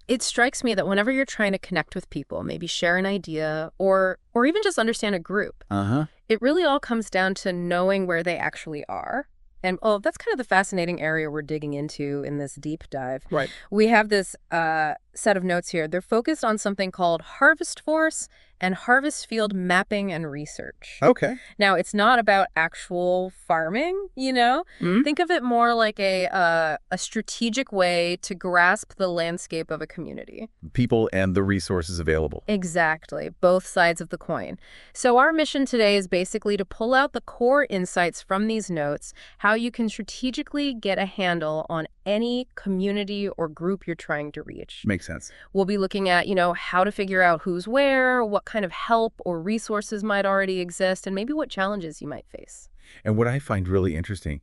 It strikes me that whenever you're trying to connect with people, maybe share an idea or even just understand a group, Uh-huh. it really all comes down to knowing where they actually are. And that's kind of the fascinating area we're digging into in this deep dive. Right. We have this set of notes here. They're focused on something called harvest force and harvest field mapping and research. Okay. Now, it's not about actual farming. Mm. Think of it more like a strategic way to grasp the landscape of a community. People and the resources available. Exactly, both sides of the coin. So our mission today is basically to pull out the core insights from these notes, how you can strategically get a handle on any community or group you're trying to reach. Makes sense. We'll be looking at, how to figure out who's where, what kind of help or resources might already exist, and maybe what challenges you might face. And what I find really interesting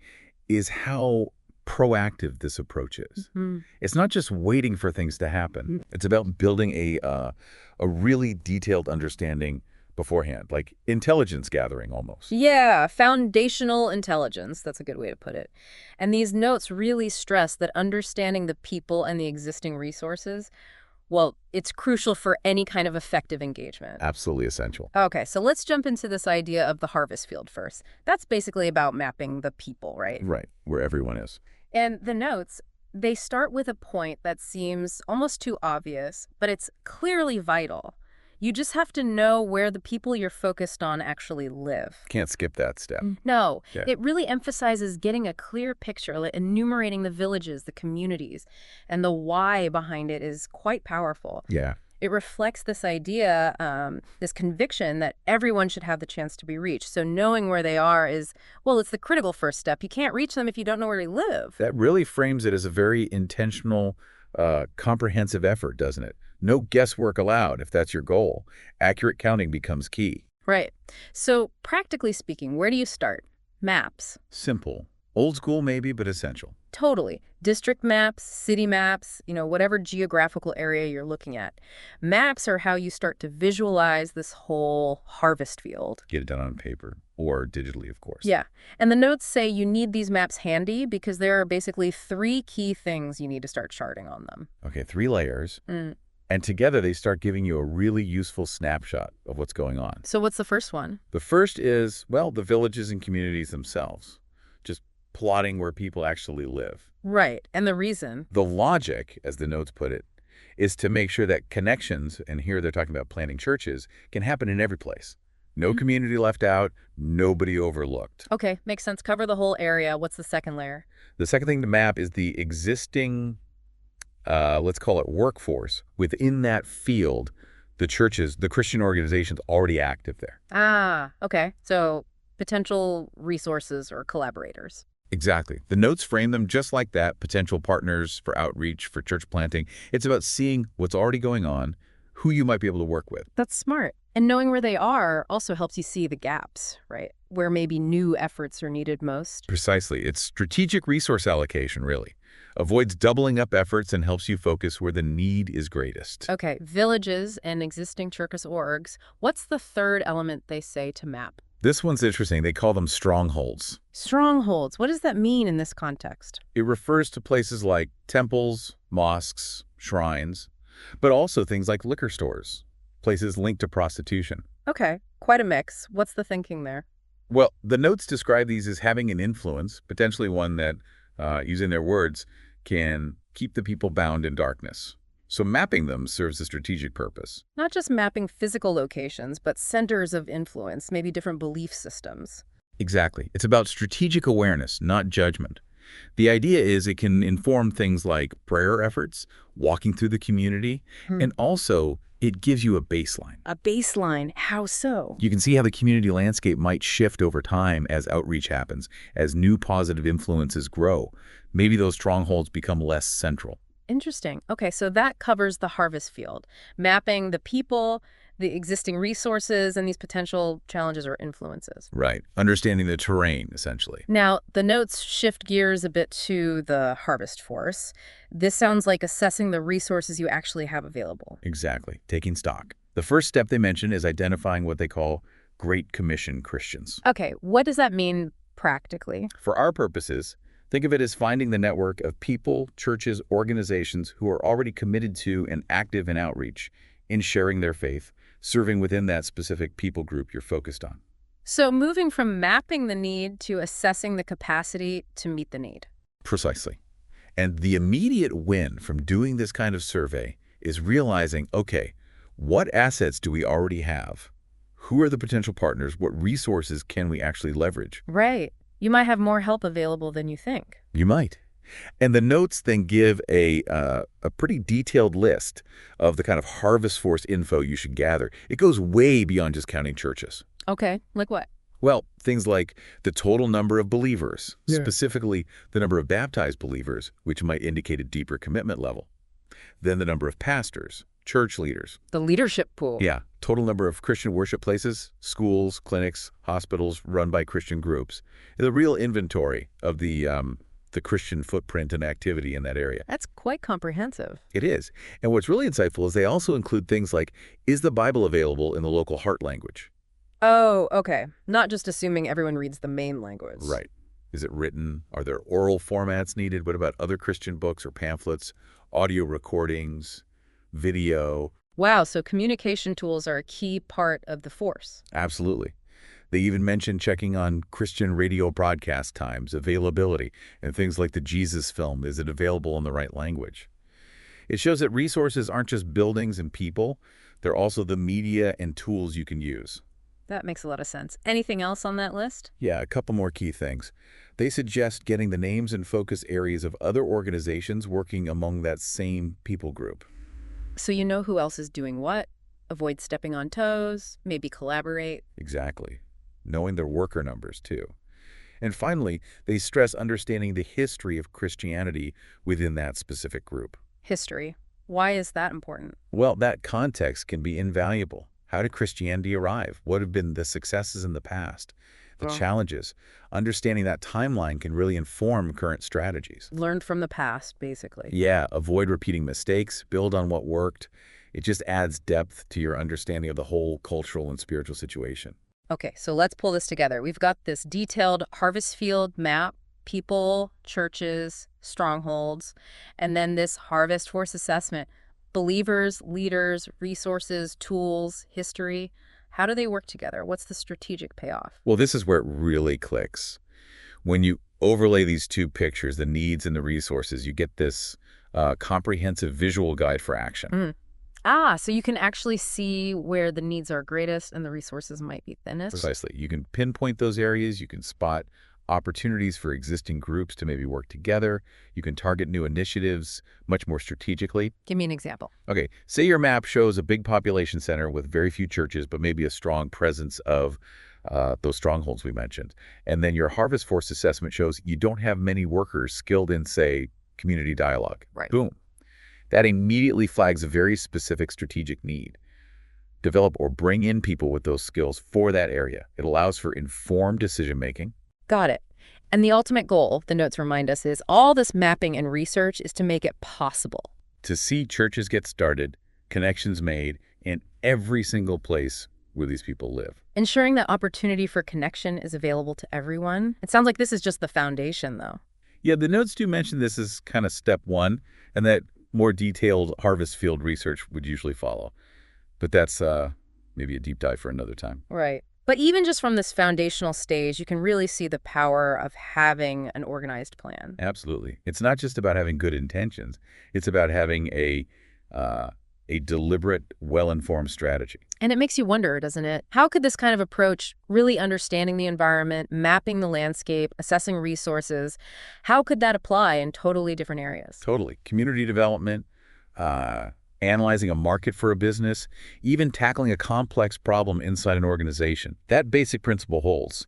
is how proactive this approach is. Mhm. It's not just waiting for things to happen. It's about building a really detailed understanding beforehand, like intelligence gathering almost. Yeah, foundational intelligence. That's a good way to put it. And these notes really stress that understanding the people and the existing resources, well, it's crucial for any kind of effective engagement. Absolutely essential. Okay, so let's jump into this idea of the harvest field first. That's basically about mapping the people, right? Right, where everyone is. And the notes, they start with a point that seems almost too obvious, but it's clearly vital. You just have to know where the people you're focused on actually live. Can't skip that step. No, Yeah. it really emphasizes getting a clear picture, like enumerating the villages, the communities, and the why behind it is quite powerful. Yeah. It reflects this idea, this conviction that everyone should have the chance to be reached. So knowing where they are it's the critical first step. You can't reach them if you don't know where they live. That really frames it as a very intentional, comprehensive effort, doesn't it? No guesswork allowed if that's your goal. Accurate counting becomes key. Right. So practically speaking, where do you start? Maps. Simple. Old school maybe, but essential. Totally. District maps, city maps, whatever geographical area you're looking at. Maps are how you start to visualize this whole harvest field. Get it done on paper or digitally, of course. Yeah. And the notes say you need these maps handy because there are basically 3 key things you need to start charting on them. Okay, 3 layers. Mm. And together they start giving you a really useful snapshot of what's going on. So what's the first one? The first is, the villages and communities themselves. Just plotting where people actually live. Right. And the reason? The logic, as the notes put it, is to make sure that connections, and here they're talking about planting churches, can happen in every place. No community left out, nobody overlooked. Okay, makes sense. Cover the whole area. What's the second layer? The second thing to map is the existing, let's call it workforce, within that field, the churches, the Christian organizations already active there. Ah, okay. So potential resources or collaborators. Exactly. The notes frame them just like that, potential partners for outreach, for church planting. It's about seeing what's already going on, who you might be able to work with. That's smart. And knowing where they are also helps you see the gaps, right? Where maybe new efforts are needed most. Precisely. It's strategic resource allocation, really. Avoids doubling up efforts and helps you focus where the need is greatest. Okay, villages and existing churches orgs. What's the third element they say to map? This one's interesting. They call them strongholds. Strongholds. What does that mean in this context? It refers to places like temples, mosques, shrines, but also things like liquor stores, places linked to prostitution. Okay, quite a mix. What's the thinking there? Well, the notes describe these as having an influence, potentially one that, using their words, can keep the people bound in darkness. So mapping them serves a strategic purpose. Not just mapping physical locations, but centers of influence, maybe different belief systems. Exactly. It's about strategic awareness, not judgment. The idea is it can inform things like prayer efforts, walking through the community, and also it gives you a baseline. A baseline? How so? You can see how the community landscape might shift over time as outreach happens, as new positive influences grow. Maybe those strongholds become less central. Interesting. Okay, so that covers the harvest field, mapping the people, the existing resources, and these potential challenges or influences. Right. Understanding the terrain, essentially. Now, the notes shift gears a bit to the harvest force. This sounds like assessing the resources you actually have available. Exactly. Taking stock. The first step they mention is identifying what they call Great Commission Christians. Okay, what does that mean practically? For our purposes, Think of it as finding the network of people, churches, organizations who are already committed to and active in outreach, in sharing their faith, serving within that specific people group you're focused on. So moving from mapping the need to assessing the capacity to meet the need. Precisely. And the immediate win from doing this kind of survey is realizing, okay, what assets do we already have? Who are the potential partners? What resources can we actually leverage? Right. You might have more help available than you think. You might. And the notes then give a pretty detailed list of the kind of harvest force info you should gather. It goes way beyond just counting churches. Okay, like what? Well, things like the total number of believers, Yeah. specifically the number of baptized believers, which might indicate a deeper commitment level. Then the number of pastors, church leaders. The leadership pool. Yeah, total number of Christian worship places, schools, clinics, hospitals run by Christian groups. The real inventory of the Christian footprint and activity in that area. That's quite comprehensive. It is. And what's really insightful is they also include things like, is the Bible available in the local heart language? Oh, okay. Not just assuming everyone reads the main language. Right. Is it written? Are there oral formats needed? What about other Christian books or pamphlets, audio recordings, video? Wow, so communication tools are a key part of the force. Absolutely. They even mention checking on Christian radio broadcast times, availability, and things like the Jesus film. Is it available in the right language? It shows that resources aren't just buildings and people. They're also the media and tools you can use. That makes a lot of sense. Anything else on that list? Yeah, a couple more key things. They suggest getting the names and focus areas of other organizations working among that same people group. So you know who else is doing what? Avoid stepping on toes, maybe collaborate. Exactly. Knowing their worker numbers, too. And finally, they stress understanding the history of Christianity within that specific group. History. Why is that important? Well, that context can be invaluable. How did Christianity arrive? What have been the successes in the past? The challenges. Understanding that timeline can really inform current strategies. Learned from the past, basically. Yeah, avoid repeating mistakes, build on what worked. It just adds depth to your understanding of the whole cultural and spiritual situation. Okay, so let's pull this together. We've got this detailed harvest field map, people, churches, strongholds, and then this harvest force assessment. Believers, leaders, resources, tools, history. How do they work together? What's the strategic payoff? Well, this is where it really clicks. When you overlay these two pictures, the needs and the resources, you get this comprehensive visual guide for action. So you can actually see where the needs are greatest and the resources might be thinnest? Precisely. You can pinpoint those areas. You can spot opportunities for existing groups to maybe work together. You can target new initiatives much more strategically. Give me an example. Okay, say your map shows a big population center with very few churches, but maybe a strong presence of those strongholds we mentioned. And then your harvest force assessment shows you don't have many workers skilled in, say, community dialogue. Right. Boom. That immediately flags a very specific strategic need. Develop or bring in people with those skills for that area. It allows for informed decision-making. Got it. And the ultimate goal, the notes remind us, is all this mapping and research is to make it possible. To see churches get started, connections made in every single place where these people live. Ensuring that opportunity for connection is available to everyone. It sounds like this is just the foundation, though. Yeah, the notes do mention this as kind of step one, and that more detailed harvest field research would usually follow. But that's maybe a deep dive for another time. Right. But even just from this foundational stage, you can really see the power of having an organized plan. Absolutely. It's not just about having good intentions. It's about having a deliberate, well-informed strategy. And it makes you wonder, doesn't it? How could this kind of approach, really understanding the environment, mapping the landscape, assessing resources, how could that apply in totally different areas? Totally. Community development, analyzing a market for a business, even tackling a complex problem inside an organization. That basic principle holds.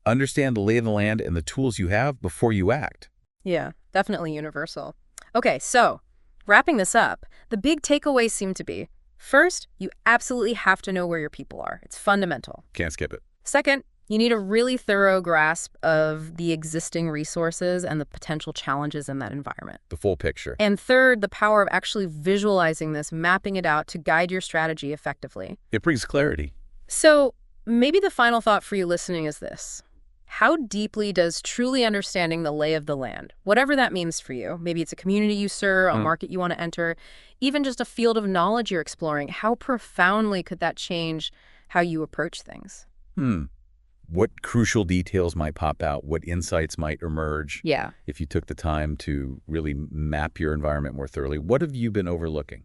Understand the lay of the land and the tools you have before you act. Yeah, definitely universal. Okay, so wrapping this up, the big takeaways seem to be, first, you absolutely have to know where your people are. It's fundamental. Can't skip it. Second, you need a really thorough grasp of the existing resources and the potential challenges in that environment. The full picture. And third, the power of actually visualizing this, mapping it out to guide your strategy effectively. It brings clarity. So maybe the final thought for you listening is this. How deeply does truly understanding the lay of the land, whatever that means for you, maybe it's a community you serve, a market you want to enter, even just a field of knowledge you're exploring, how profoundly could that change how you approach things? Hmm. What crucial details might pop out? What insights might emerge Yeah. if you took the time to really map your environment more thoroughly? What have you been overlooking?